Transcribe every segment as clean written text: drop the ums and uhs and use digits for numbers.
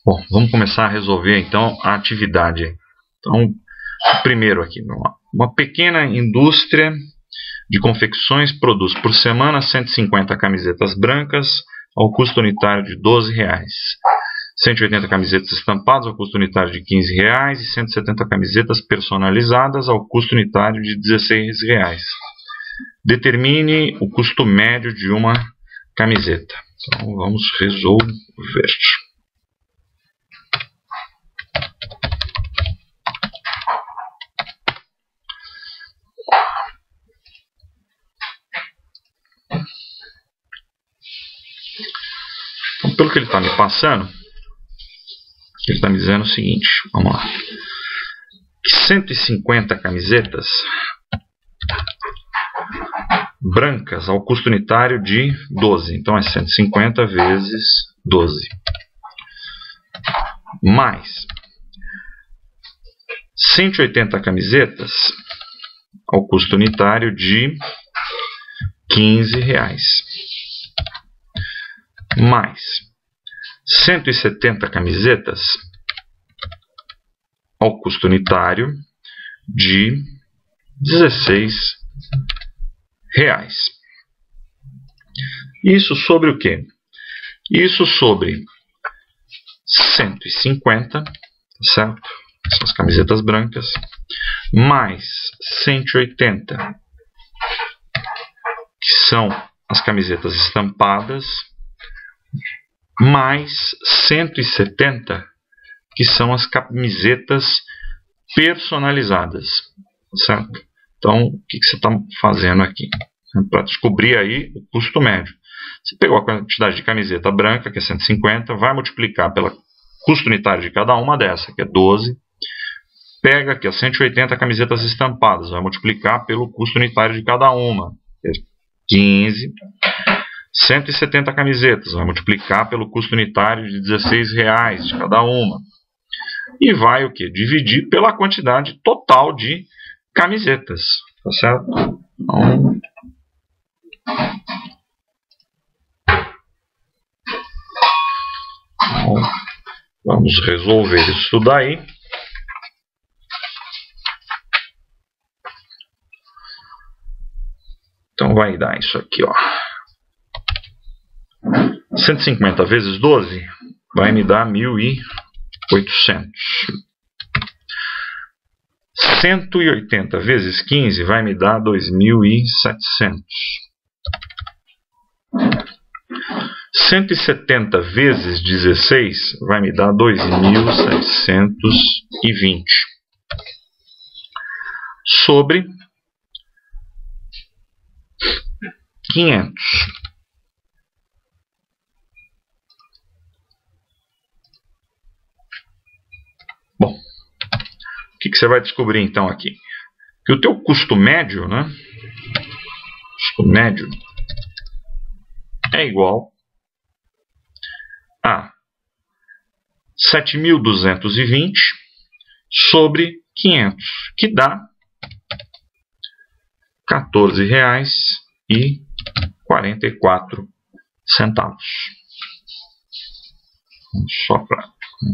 Bom, vamos começar a resolver então a atividade. Então, primeiro aqui, uma pequena indústria de confecções produz por semana 150 camisetas brancas ao custo unitário de R$12, 180 camisetas estampadas ao custo unitário de R$15 e 170 camisetas personalizadas ao custo unitário de R$16. Determine o custo médio de uma camiseta. Então, vamos resolver. Então, pelo que ele está me passando, ele está me dizendo o seguinte, vamos lá, que 150 camisetas brancas ao custo unitário de 12, então é 150 vezes 12, mais 180 camisetas ao custo unitário de R$15, mais 170 camisetas ao custo unitário de R$16. Isso sobre o quê? Isso sobre 150, certo? São as camisetas brancas, mais 180, que são as camisetas estampadas, mais 170, que são as camisetas personalizadas, certo? Então, o que você está fazendo aqui? Para descobrir aí o custo médio. Você pegou a quantidade de camiseta branca, que é 150, vai multiplicar pelo custo unitário de cada uma dessa, que é 12. Pega aqui as 180 camisetas estampadas, vai multiplicar pelo custo unitário de cada uma, que é 15. 170 camisetas, vai multiplicar pelo custo unitário de R$16 de cada uma. E vai o quê? Dividir pela quantidade total de camisetas. Tá certo? Então, vamos resolver isso daí. Então vai dar isso aqui, ó. 150 vezes 12 vai me dar 1.800. 180 vezes 15 vai me dar 2.700. 170 vezes 16 vai me dar 2.720. Sobre 500. Bom, o que você vai descobrir então aqui? Que o teu custo médio, né? Custo médio é igual a 7.220 sobre 500, que dá R$14,44. Só para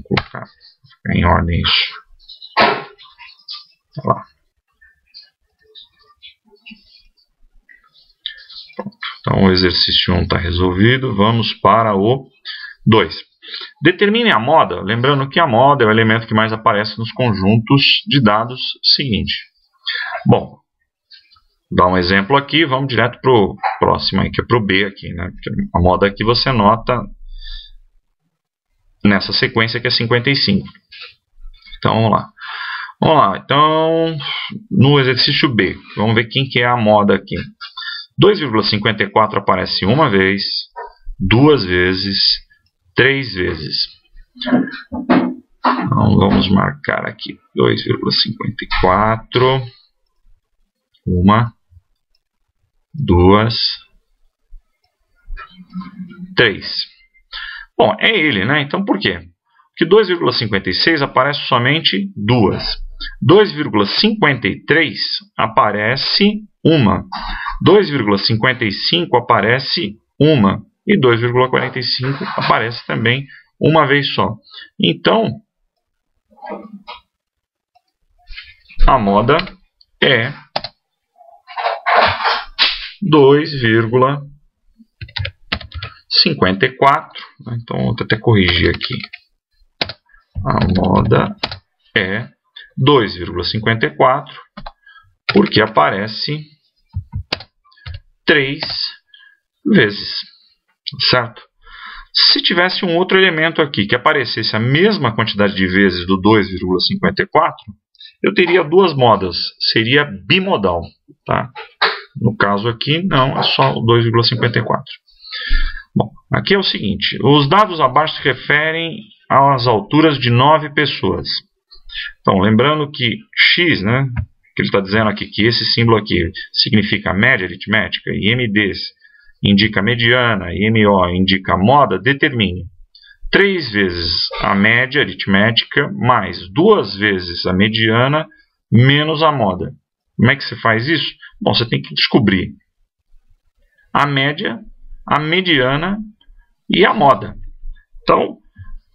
colocar em ordem isso. Olha lá. Pronto. Então o exercício 1 está resolvido. Vamos para o 2. Determine a moda. Lembrando que a moda é o elemento que mais aparece nos conjuntos de dados seguinte. Bom, vou dar um exemplo aqui. Vamos direto para o próximo, aí, que é para o B aqui, né? Porque a moda aqui você nota nessa sequência que é 55. Então vamos lá. Vamos lá, então no exercício B, vamos ver quem que é a moda aqui. 2,54 aparece uma vez, duas vezes, três vezes. Então vamos marcar aqui 2,54, uma, duas, três. Bom, é ele, né? Então por quê? Porque 2,56 aparece somente duas. 2,53 aparece uma. 2,55 aparece uma. E 2,45 aparece também uma vez só. Então, a moda é 2,54. Então, vou até corrigir aqui. A moda é 2,54 porque aparece 3 vezes, certo? Se tivesse um outro elemento aqui que aparecesse a mesma quantidade de vezes do 2,54, eu teria duas modas, seria bimodal, tá? No caso aqui, não, é só 2,54. Bom, aqui é o seguinte, os dados abaixo se referem às alturas de 9 pessoas. Então, lembrando que x, né, que ele está dizendo aqui, que esse símbolo aqui significa média aritmética, e MD indica mediana, e MO indica moda, determine 3 vezes a média aritmética, mais 2 vezes a mediana, menos a moda. Como é que você faz isso? Bom, você tem que descobrir a média, a mediana e a moda. Então,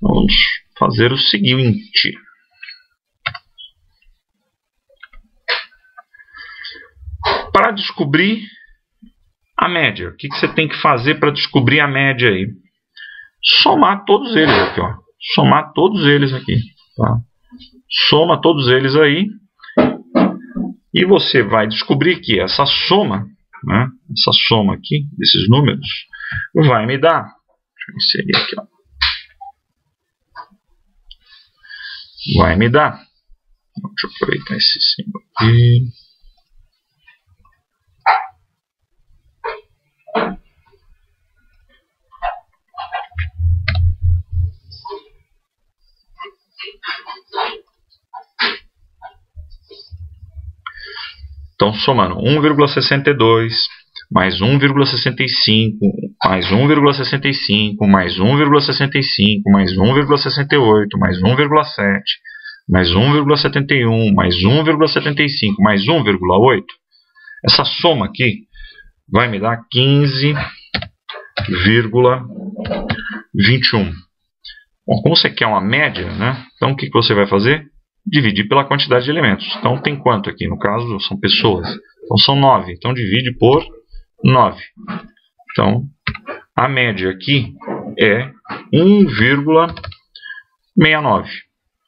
vamos fazer o seguinte. Para descobrir a média, o que você tem que fazer para descobrir a média aí? Somar todos eles aqui, ó. Somar todos eles aqui, tá? Soma todos eles aí e você vai descobrir que essa soma, né, essa soma aqui desses números vai me dar, deixa eu inserir aqui, ó. Vai me dar, deixa eu aproveitar esse símbolo aqui. Então, somando 1,62 mais 1,65 mais 1,65 mais 1,65 mais 1,68 mais 1,7 mais 1,71 mais 1,75 mais 1,8, essa soma aqui vai me dar 15,21. Bom, como você quer uma média, né? Então o que você vai fazer? Dividir pela quantidade de elementos. Então tem quanto aqui? No caso são pessoas. Então são 9. Então divide por 9. Então a média aqui é 1,69.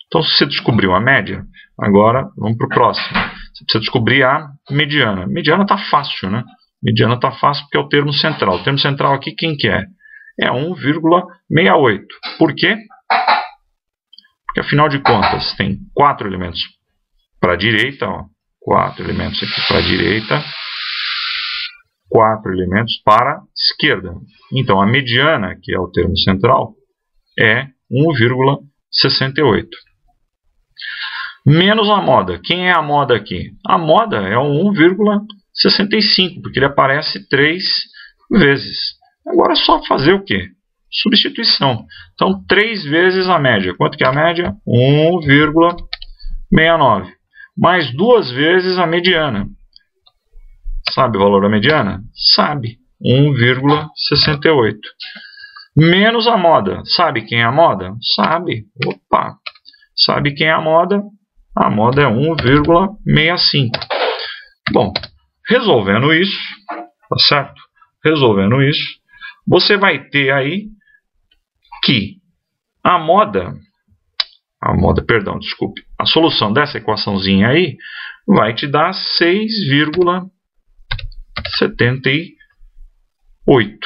Então se você descobriu a média, agora vamos para o próximo. Você precisa descobrir a mediana. Mediana está fácil, né? Mediana está fácil porque é o termo central. O termo central aqui quem que é? É 1,68. Por quê? Porque, afinal de contas, tem 4 elementos para a direita. Ó, 4 elementos aqui para a direita. 4 elementos para a esquerda. Então, a mediana, que é o termo central, é 1,68. Menos a moda. Quem é a moda aqui? A moda é o 1,65, porque ele aparece 3 vezes. Agora é só fazer o quê? Substituição. Então, 3 vezes a média. Quanto que é a média? 1,69. Mais 2 vezes a mediana. Sabe o valor da mediana? Sabe. 1,68. Menos a moda. Sabe quem é a moda? Sabe. Opa! Sabe quem é a moda? A moda é 1,65. Bom, resolvendo isso, tá certo? Resolvendo isso, você vai ter aí que a solução dessa equaçãozinha aí vai te dar 6,78.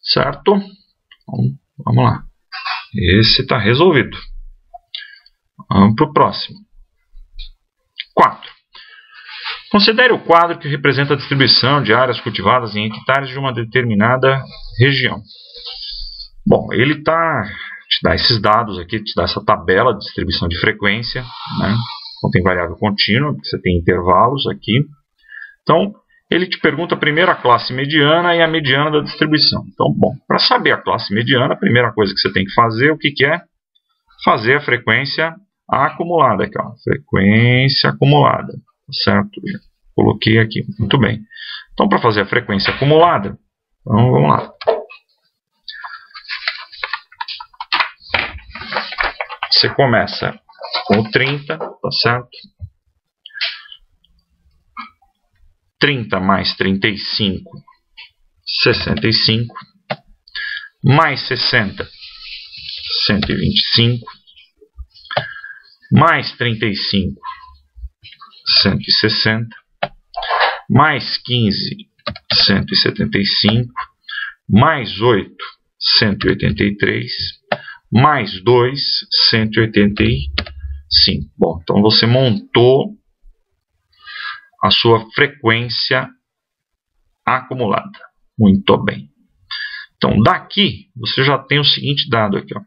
Certo? Então, vamos lá. Esse está resolvido. Vamos para o próximo. 4. Considere o quadro que representa a distribuição de áreas cultivadas em hectares de uma determinada região. Bom, ele te dá esses dados aqui, te dá essa tabela de distribuição de frequência, né? Então tem variável contínua, você tem intervalos aqui. Então, ele te pergunta primeiro a classe mediana e a mediana da distribuição. Então, bom, para saber a classe mediana, a primeira coisa que você tem que fazer, o que é? Fazer a frequência acumulada aqui, ó. Frequência acumulada. Certo? Coloquei aqui. Muito bem. Então, para fazer a frequência acumulada, então, vamos lá. você começa com o 30, tá certo? 30 mais 35, 65. Mais 60, 125. Mais 35, 160. Mais 15, 175. Mais 8, 183. Mais 2, 185. Bom, então você montou a sua frequência acumulada. Muito bem. Então, daqui, você já tem o seguinte dado aqui, ó.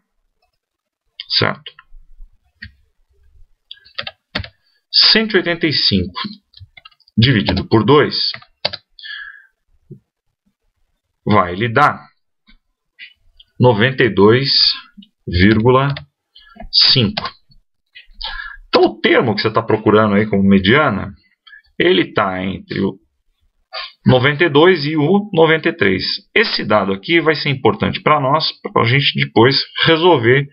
Certo? 185 dividido por 2 vai lhe dar 92,5. Então, o termo que você está procurando aí como mediana, ele está entre o 92 e o 93. Esse dado aqui vai ser importante para nós, para a gente depois resolver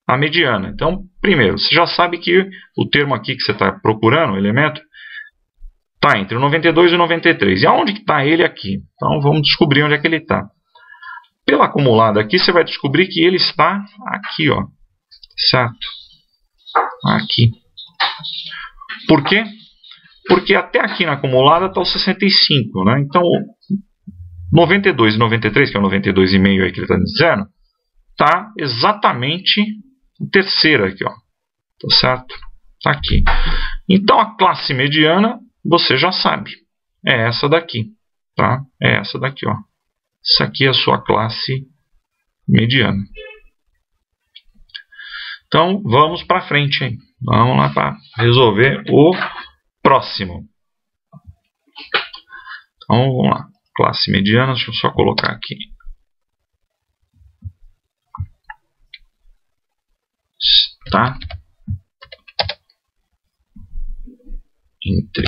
a mediana. Então, primeiro, você já sabe que o termo aqui que você está procurando, o elemento, está entre o 92 e o 93. E aonde que está ele aqui? Então, vamos descobrir onde é que ele está. Pela acumulada aqui, você vai descobrir que ele está aqui, ó. Certo? Aqui. Por quê? Porque até aqui na acumulada está o 65, né? Então, 92 e 93, que é o 92,5 aí que ele está dizendo, está exatamente a terceira aqui, ó. Tá certo? Está aqui. Então, a classe mediana, você já sabe. É essa daqui, tá? É essa daqui, ó. Essa aqui é a sua classe mediana. Então, vamos para frente, hein? Vamos lá para resolver o próximo. Então, vamos lá. Classe mediana, deixa eu só colocar aqui. Está entre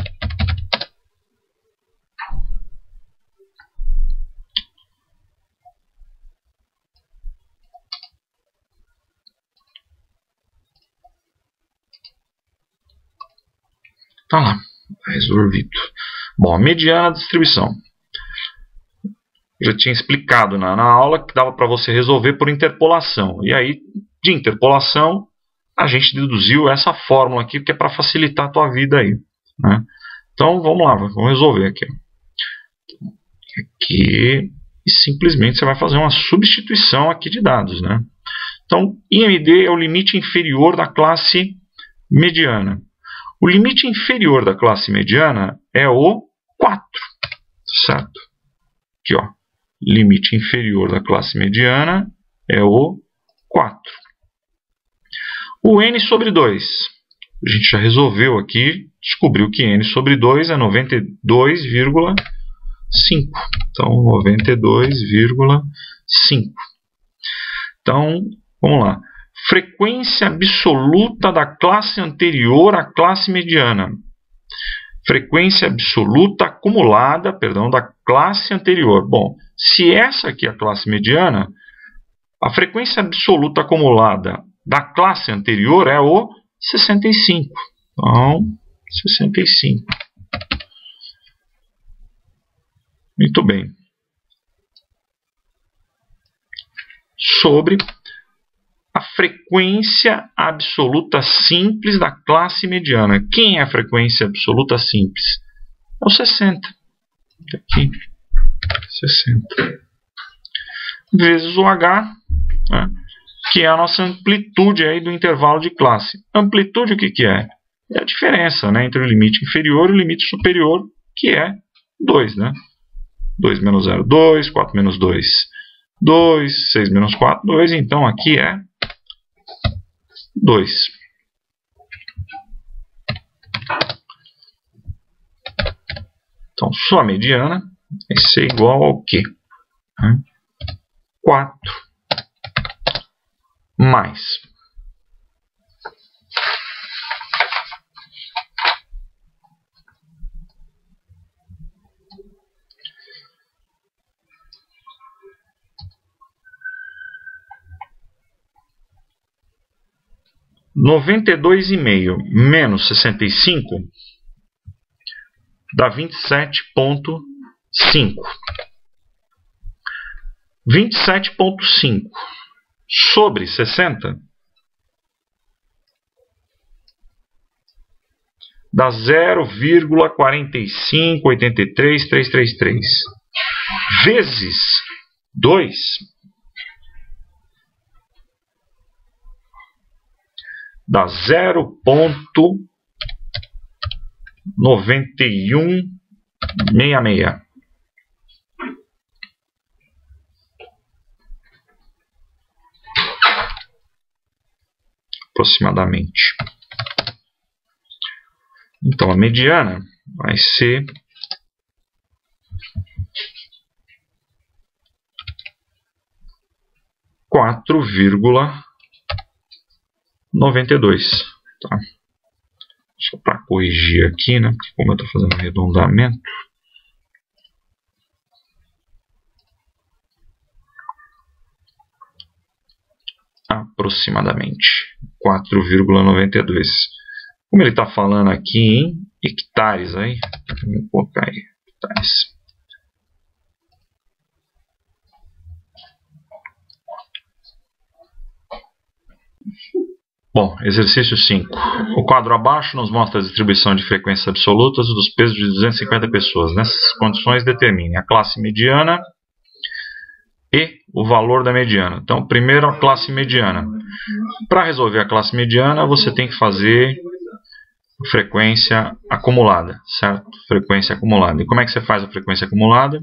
tá lá, resolvido. Bom, a mediana da distribuição. Eu já tinha explicado na aula que dava para você resolver por interpolação. E aí, de interpolação, a gente deduziu essa fórmula aqui, que é para facilitar a tua vida aí, né? Então, vamos lá, vamos resolver aqui. Aqui, e simplesmente você vai fazer uma substituição aqui de dados, né? Então, IMD é o limite inferior da classe mediana. O limite inferior da classe mediana é o 4, certo? Aqui, ó. Limite inferior da classe mediana é o 4. O n sobre 2. A gente já resolveu aqui, descobriu que n sobre 2 é 92,5. Então, 92,5. Então, vamos lá. Frequência absoluta da classe anterior à classe mediana. Frequência absoluta acumulada, perdão, da classe anterior. Bom, se essa aqui é a classe mediana, a frequência absoluta acumulada da classe anterior é o 65. Então, 65. Muito bem. Sobre a frequência absoluta simples da classe mediana. Quem é a frequência absoluta simples? É o 60. Aqui, 60. Vezes o H, né, que é a nossa amplitude aí do intervalo de classe. Amplitude o que é? É a diferença, né, entre o limite inferior e o limite superior, que é 2. Né? 2 menos 0, 2. 4 menos 2, 2. 6 menos 4, 2. Então, aqui é 2. Então, sua mediana vai ser igual ao quê? 4 mais 92,5 menos 65 dá 27,5. 27,5 sobre 60 dá 0,4583333 vezes 2 dá 0,9166. Aproximadamente. Então a mediana vai ser 4,92. Tá? Só para corrigir aqui, né? Porque como eu estou fazendo arredondamento. Aproximadamente 4,92. Como ele está falando aqui em hectares, aí, vamos colocar aí hectares. Bom, exercício 5. O quadro abaixo nos mostra a distribuição de frequências absolutas dos pesos de 250 pessoas. Nessas condições, determine a classe mediana e o valor da mediana. Então, primeiro a classe mediana. Para resolver a classe mediana, você tem que fazer frequência acumulada, certo? Frequência acumulada. E como é que você faz a frequência acumulada?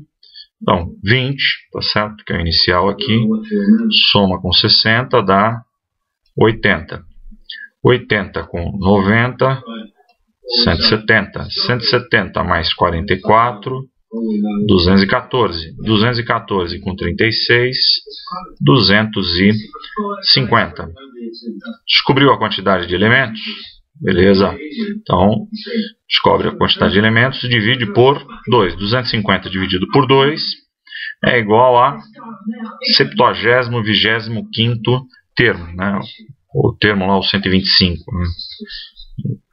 Então, 20, tá certo? Que é o inicial aqui, soma com 60, dá 80. 80 com 90, 170. 170 mais 44, 214. 214 com 36, 250. Descobriu a quantidade de elementos? Beleza. Então, descobre a quantidade de elementos e divide por 2. 250 dividido por 2 é igual a 70º/25º termo, né? O termo lá, o 125. Né?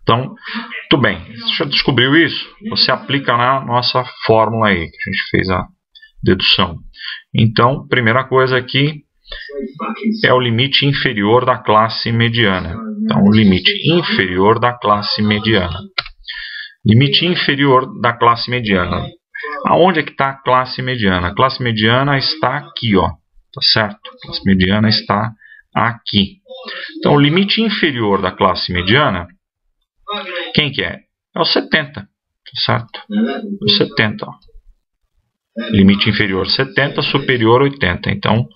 Então, muito bem. Você já descobriu isso? Você aplica na nossa fórmula aí, que a gente fez a dedução. Então, primeira coisa aqui é o limite inferior da classe mediana. Então, o limite inferior da classe mediana. Limite inferior da classe mediana. Aonde é que está a classe mediana? A classe mediana está aqui, ó. Tá certo? A classe mediana está aqui. Então, o limite inferior da classe mediana, quem que é? É o 70. Tá certo? O 70, ó. Limite inferior 70, superior 80. Então,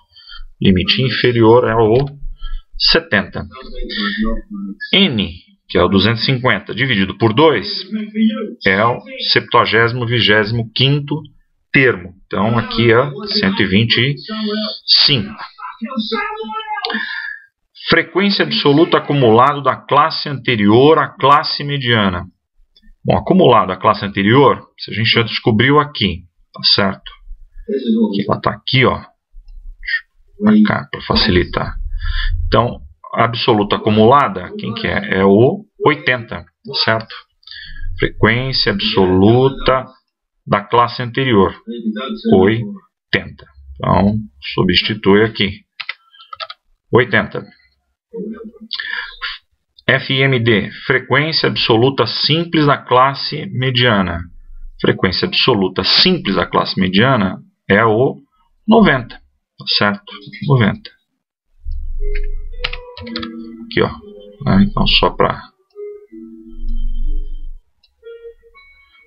limite inferior é o 70. N, que é o 250, dividido por 2, é o 70º/25º termo. Então, aqui é 125. Frequência absoluta acumulado da classe anterior à classe mediana. Bom, acumulado à classe anterior, a gente já descobriu aqui, tá certo? Ela está aqui, ó. Para cá, para facilitar. Então, a absoluta acumulada, quem que é? É o 80, certo? Frequência absoluta da classe anterior, 80. Então, substitui aqui. 80. FIMD, frequência absoluta simples da classe mediana. Frequência absoluta simples da classe mediana é o 90, tá certo? 90. Aqui, ó. Então, só para...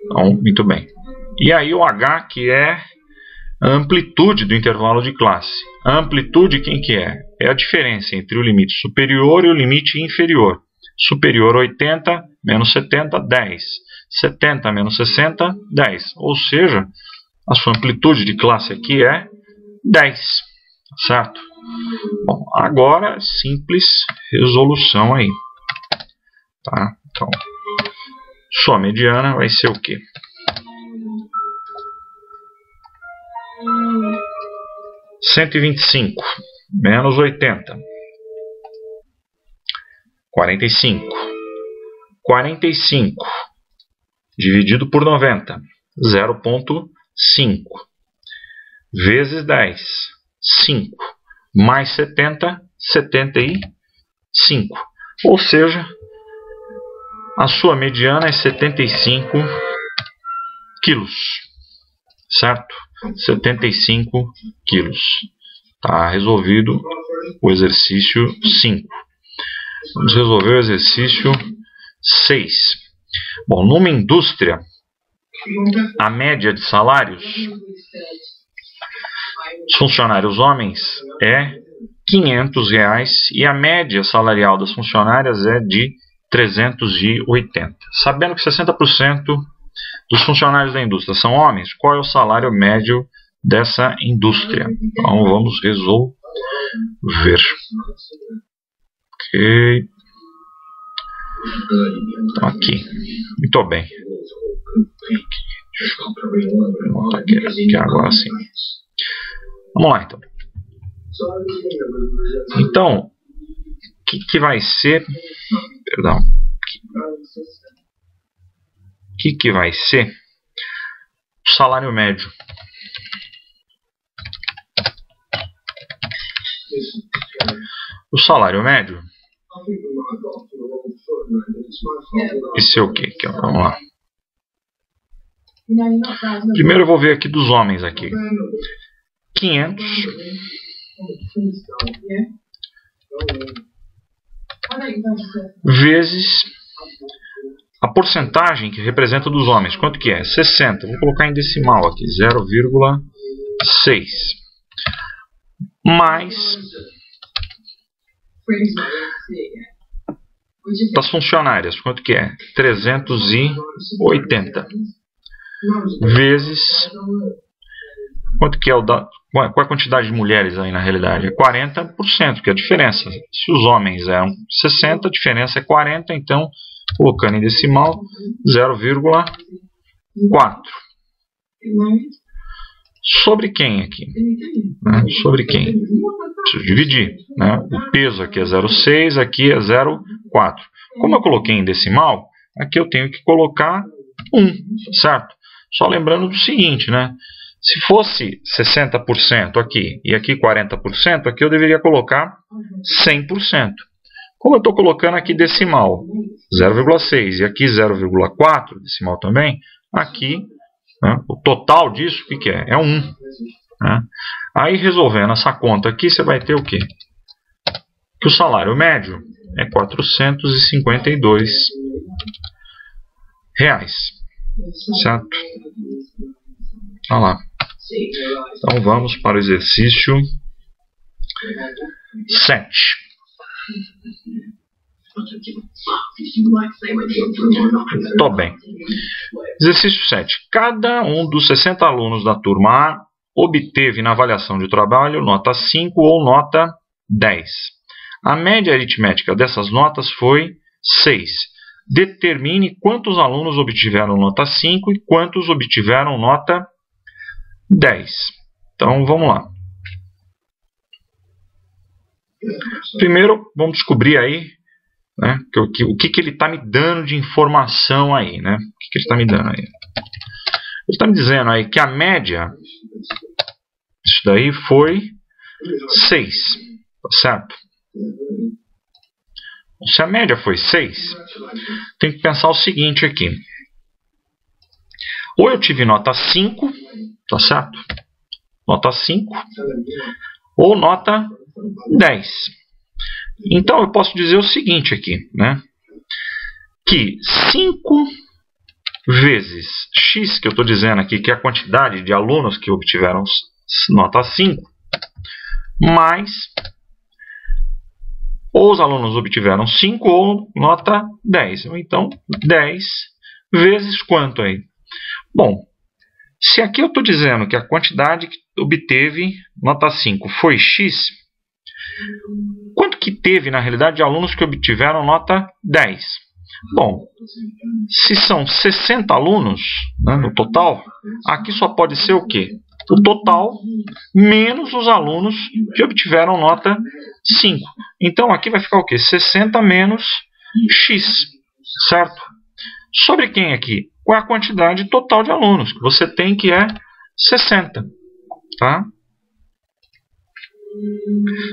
Então, muito bem. E aí o H, que é a amplitude do intervalo de classe. A amplitude, quem que é? É a diferença entre o limite superior e o limite inferior. Superior 80 menos 70, 10. 70 menos 60, 10. Ou seja, a sua amplitude de classe aqui é 10. Certo? Bom, agora, simples resolução aí. Tá? Então, sua mediana vai ser o quê? 125 menos 80. 45. 45 dividido por 90, 0,5. Vezes 10, 5. Mais 70, 75. Ou seja, a sua mediana é 75 quilos. Certo? 75 quilos. Está resolvido o exercício 5. Vamos resolver o exercício 6. Bom, numa indústria, a média de salários dos funcionários homens é R$500 e a média salarial das funcionárias é de 380. Sabendo que 60% dos funcionários da indústria são homens, qual é o salário médio dessa indústria? Então vamos resolver. Ok. Então, aqui. Muito bem. Aqui agora sim. Vamos lá então. Então, o que vai ser? Perdão. O que vai ser o salário médio? O salário médio, esse é o quê? Vamos lá. Primeiro eu vou ver aqui dos homens aqui. 500 vezes a porcentagem que representa dos homens. Quanto que é? 60. Vou colocar em decimal aqui. 0,6. Mais das funcionárias. Quanto que é? 380. Vezes... Quanto que é qual é a quantidade de mulheres aí na realidade? É 40%, que é a diferença. Se os homens eram 60, a diferença é 40, então, colocando em decimal, 0,4. Sobre quem aqui? Sobre quem? Preciso dividir. Né? O peso aqui é 0,6, aqui é 0,4. Como eu coloquei em decimal, aqui eu tenho que colocar 1, certo? Só lembrando do seguinte, né? Se fosse 60% aqui e aqui 40%, aqui eu deveria colocar 100%. Como eu estou colocando aqui decimal 0,6 e aqui 0,4, decimal também, aqui, né, o total disso, o que é? É 1. Né? Aí resolvendo essa conta aqui, você vai ter o quê? Que o salário médio é R$452. Certo? Olha lá. Então vamos para o exercício 7. Tô bem. Exercício 7. Cada um dos 60 alunos da turma A obteve na avaliação de trabalho nota 5 ou nota 10. A média aritmética dessas notas foi 6. Determine quantos alunos obtiveram nota 5 e quantos obtiveram nota 10. Então, vamos lá. Primeiro, vamos descobrir aí, né, o que ele está me dando de informação aí. Né? O que ele está me dando aí? Ele está me dizendo aí que a média, isso daí foi 6. Tá certo? Se a média foi 6, tem que pensar o seguinte aqui. Ou eu tive nota 5, tá certo? Nota 5, ou nota 10. Então eu posso dizer o seguinte aqui, né? Que 5 vezes x, que eu estou dizendo aqui, que é a quantidade de alunos que obtiveram nota 5, mais... ou os alunos obtiveram 5 ou nota 10. Então, 10 vezes quanto aí? Bom, se aqui eu estou dizendo que a quantidade que obteve nota 5 foi x, quanto que teve, na realidade, de alunos que obtiveram nota 10? Bom, se são 60 alunos, né, no total, aqui só pode ser o quê? o total menos os alunos que obtiveram nota 5. Então aqui vai ficar o quê? 60 menos x, certo? Sobre quem aqui? Qual é a quantidade total de alunos que você tem, que é 60. Tá?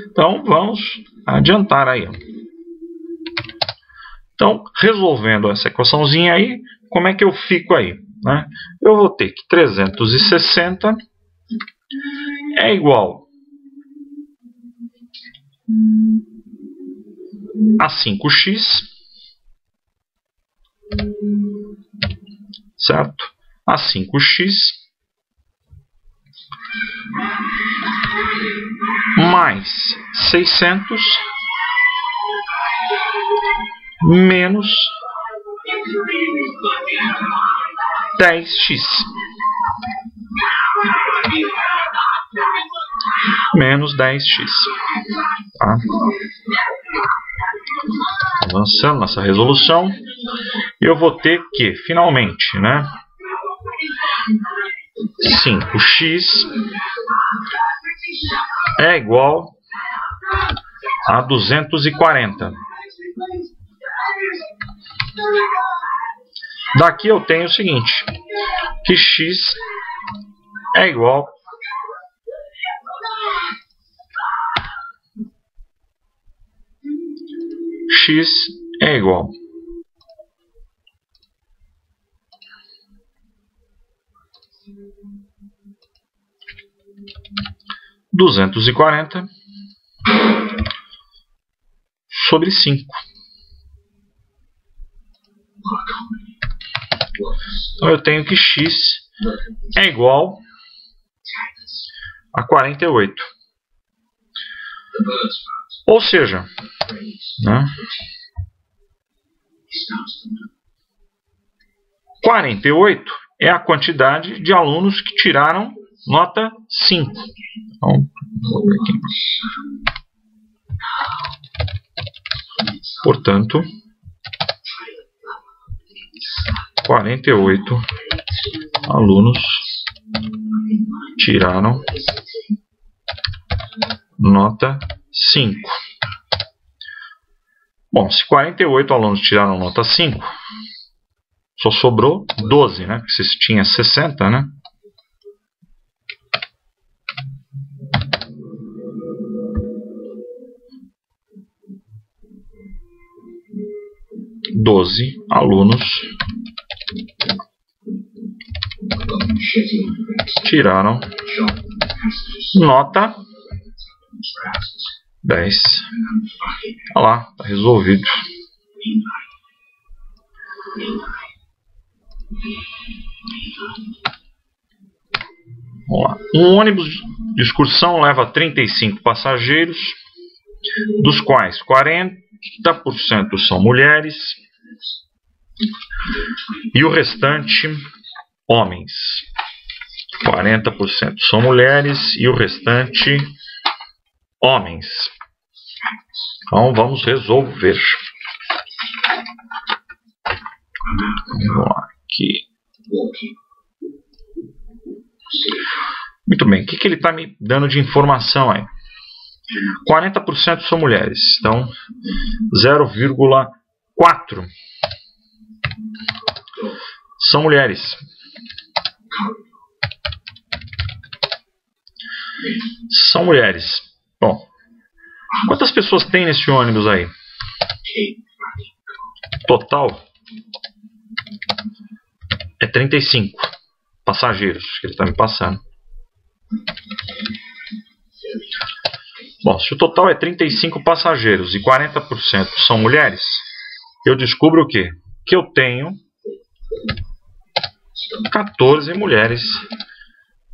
Então vamos adiantar aí. Então, resolvendo essa equaçãozinha aí, como é que eu fico aí? Né? Eu vou ter que 360 é igual a 5x, certo? A 5x mais 600 menos 10x. Menos 10x. Tá? Avançando nessa resolução, eu vou ter que, finalmente, né, 5x é igual a 240. Daqui eu tenho o seguinte, que x é igual x é igual a 240 sobre 5. Então eu tenho que x é igual a 48. Ou seja, né, 48 é a quantidade de alunos que tiraram nota 5. Então, vou ver aqui. Portanto, 48 alunos tiraram nota 5. Bom, se 48 alunos tiraram nota 5, só sobrou 12, né? Porque você tinha 60, né? Doze alunos tiraram nota 10. Olha lá, está resolvido. Vamos lá. Um ônibus de excursão leva 35 passageiros, dos quais 40% são mulheres e o restante homens. 40% são mulheres e o restante homens. Então vamos resolver. Vamos lá aqui. Muito bem, o que ele está me dando de informação aí? 40% são mulheres, então 0,4 são mulheres. São mulheres. Bom, quantas pessoas tem nesse ônibus aí? Total é 35 passageiros que ele está me passando. Bom, se o total é 35 passageiros e 40% são mulheres, eu descubro o quê? Que eu tenho 14 mulheres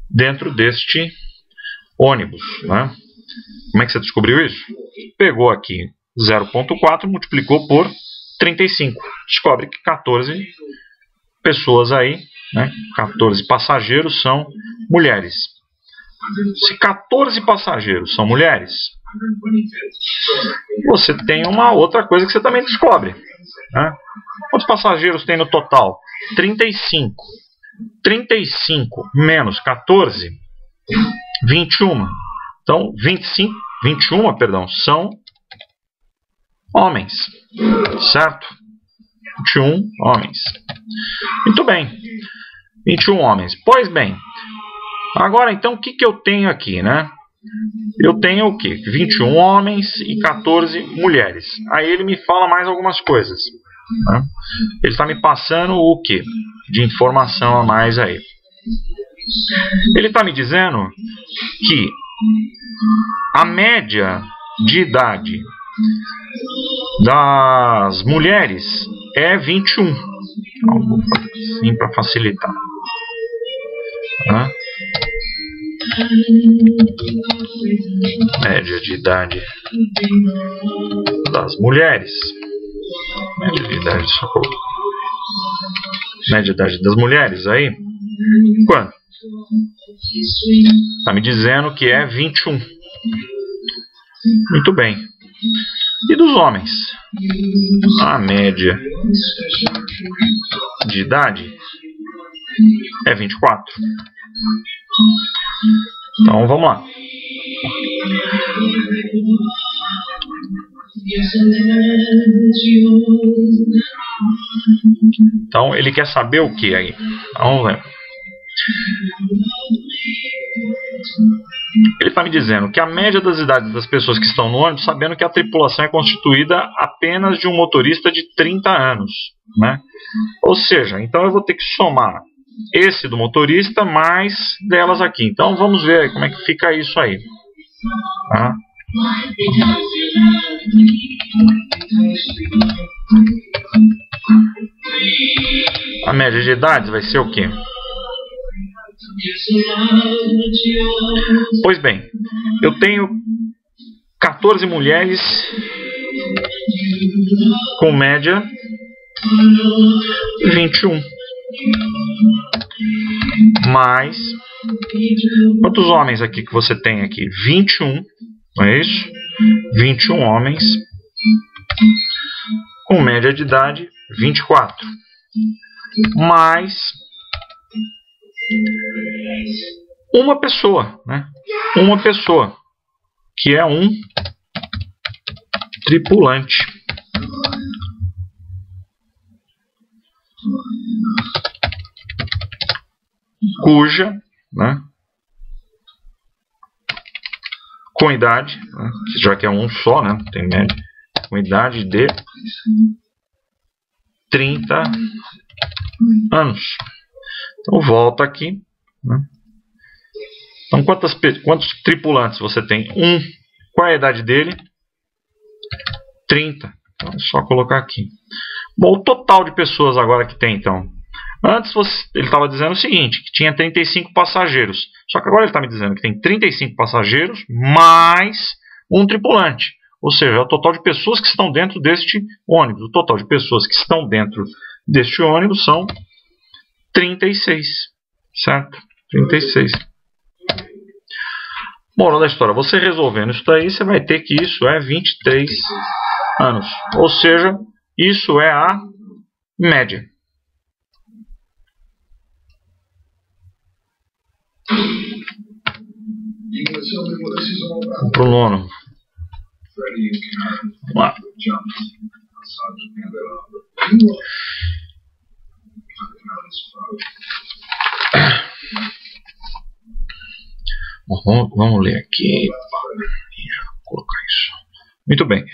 dentro deste ônibus, né? Como é que você descobriu isso? Pegou aqui 0,4, multiplicou por 35. Descobre que 14 pessoas aí, né? 14 passageiros são mulheres. Se 14 passageiros são mulheres, você tem uma outra coisa que você também descobre, né? Quantos passageiros tem no total? 35. 35 menos 14 21. Então, 21, perdão, são homens, certo? 21 homens. Muito bem. 21 homens. Pois bem, agora então o que eu tenho aqui, né? Eu tenho o quê? 21 homens e 14 mulheres. Aí ele me fala mais algumas coisas, né? Ele está me passando o quê? De informação a mais aí. Ele está me dizendo que a média de idade das mulheres é 21. Então, vou fazer assim para facilitar. Média de idade das mulheres. Média de idade, socorro. Média de idade das mulheres aí. Quanto? Está me dizendo que é 21. Muito bem. E dos homens? A média de idade é 24. Então vamos lá. Então ele quer saber o que aí? Vamos ver. Ele está me dizendo que a média das idades das pessoas que estão no ônibus, sabendo que a tripulação é constituída apenas de um motorista de 30 anos, né? Ou seja, então eu vou ter que somar esse do motorista mais delas aqui. Então vamos ver aí como é que fica isso aí. Tá? A média de idades vai ser o quê? Pois bem, eu tenho 14 mulheres com média 21. Mais quantos homens aqui que você tem aqui? 21, não é isso? 21 homens com média de idade 24. Mais uma pessoa, né? Uma pessoa que é um tripulante. Cuja, né, com idade, né, já que é um só, né, tem média, com idade de 30 anos. Então volta aqui, né? Então quantos tripulantes você tem? Um. Qual é a idade dele? 30. Então é só colocar aqui. Bom, o total de pessoas agora que tem então. Antes ele estava dizendo o seguinte, que tinha 35 passageiros. Só que agora ele está me dizendo que tem 35 passageiros mais um tripulante. Ou seja, é o total de pessoas que estão dentro deste ônibus. O total de pessoas que estão dentro deste ônibus são 36. Certo? 36. Moral da história, você resolvendo isso daí, você vai ter que isso é 23 anos. Ou seja, isso é a média. Vamos para o nono. Vamos lá. Vamos ler aqui. Vou colocar isso. Muito bem.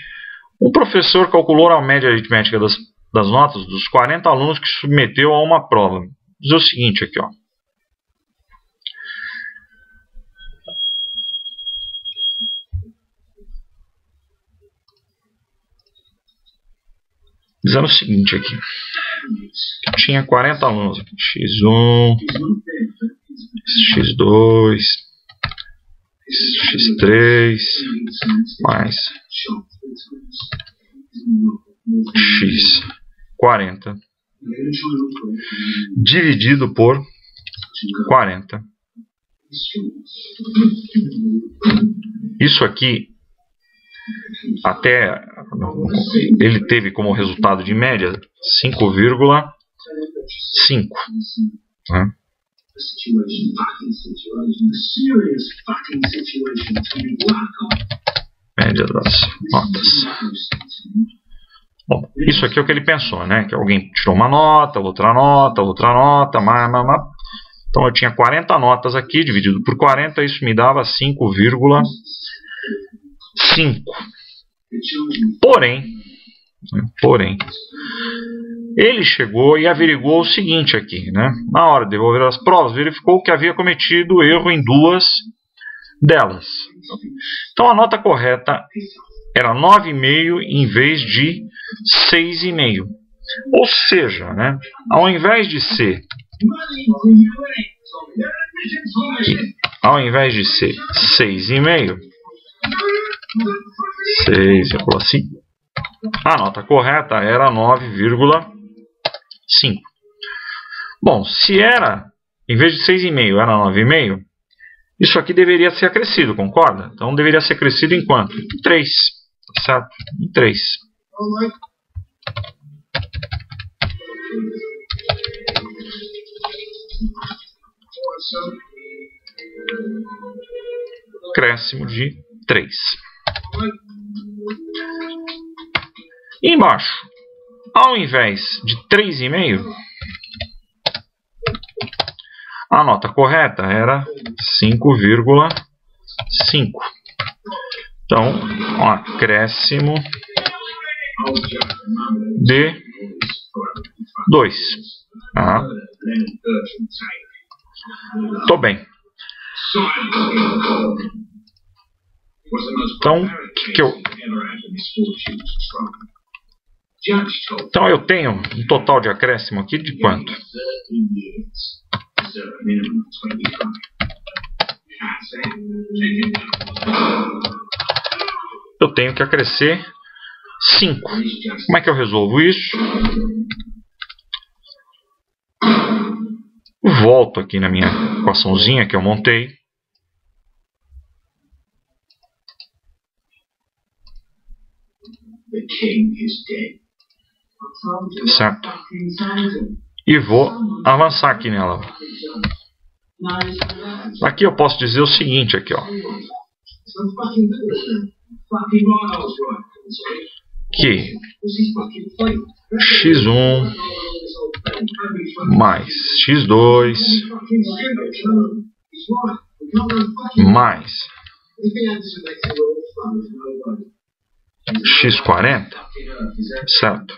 O professor calculou a média aritmética das notas dos 40 alunos que submeteu a uma prova. Vou dizer o seguinte aqui, ó. Dizendo o seguinte aqui. Tinha 40 alunos aqui. X1, X2, X3, mais X40, dividido por 40. Isso aqui, até ele teve como resultado de média 5,5. Né? Média das notas. Bom, isso aqui é o que ele pensou, né? Que alguém tirou uma nota, outra nota, Então eu tinha 40 notas aqui, dividido por 40, isso me dava 5,5. Porém, ele chegou e averiguou o seguinte aqui, né? Na hora de devolver as provas, verificou que havia cometido erro em 2 delas. Então a nota correta era 9,5 em vez de 6,5. Ou seja, né, ao invés de ser 6,5, 6,5, a nota correta era 9,5. Bom, se era, em vez de 6,5 era 9,5, isso aqui deveria ser acrescido, concorda? Então deveria ser acrescido em quanto? Em 3, tá certo? Em 3. Acréscimo de 3. E embaixo, ao invés de 3,5, a nota correta era 5,5. Então, um acréscimo de 2. Tô bem. Então, Então eu tenho um total de acréscimo aqui de quanto? Eu tenho que acrescer 5. Como é que eu resolvo isso? Volto aqui na minha equaçãozinha que eu montei. Certo? E vou avançar aqui nela. Aqui eu posso dizer o seguinte aqui, ó. Que x1 mais x2 mais x40, certo?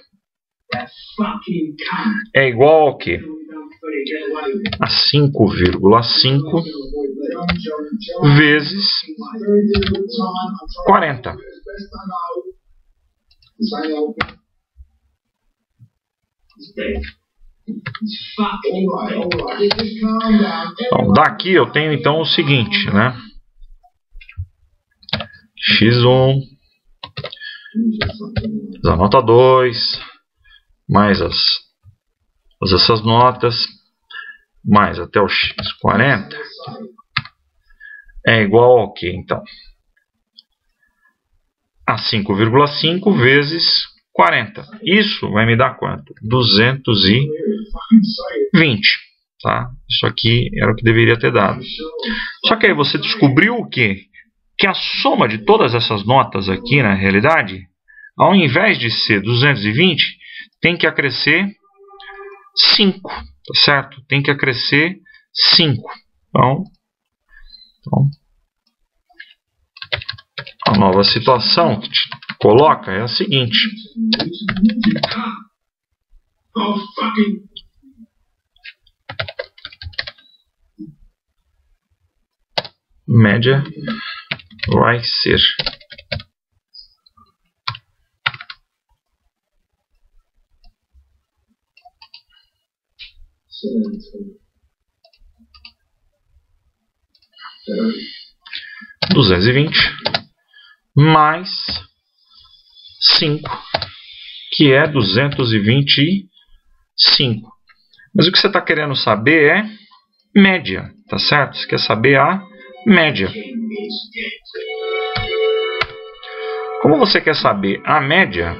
É igual ao que? A 5,5 vezes 40. Então, daqui eu tenho então o seguinte, né? x1 a nota 2 mais essas notas mais até o x40 é igual ao que então? A 5,5 vezes 40. Isso vai me dar quanto? 220. Tá? Isso aqui era o que deveria ter dado. Só que aí você descobriu o quê? Que a soma de todas essas notas aqui, na realidade, ao invés de ser 220, tem que acrescer 5. Tá certo? Tem que acrescer 5. Então, a nova situação que te coloca é a seguinte. Média vai ser 220 mais 5, que é 225. Mas o que você está querendo saber é média, tá certo? Você quer saber a média. Como você quer saber a média,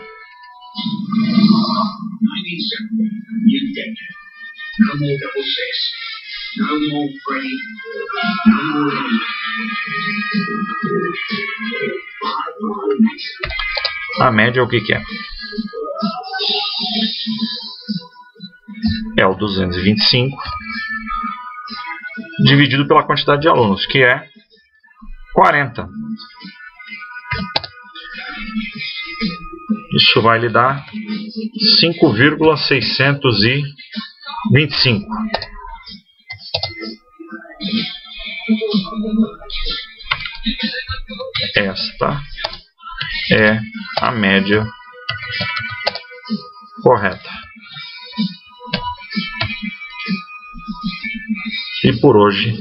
A média é o que é? É o 225 dividido pela quantidade de alunos, que é 40. Isso vai lhe dar 5,625. Esta é a média correta. E por hoje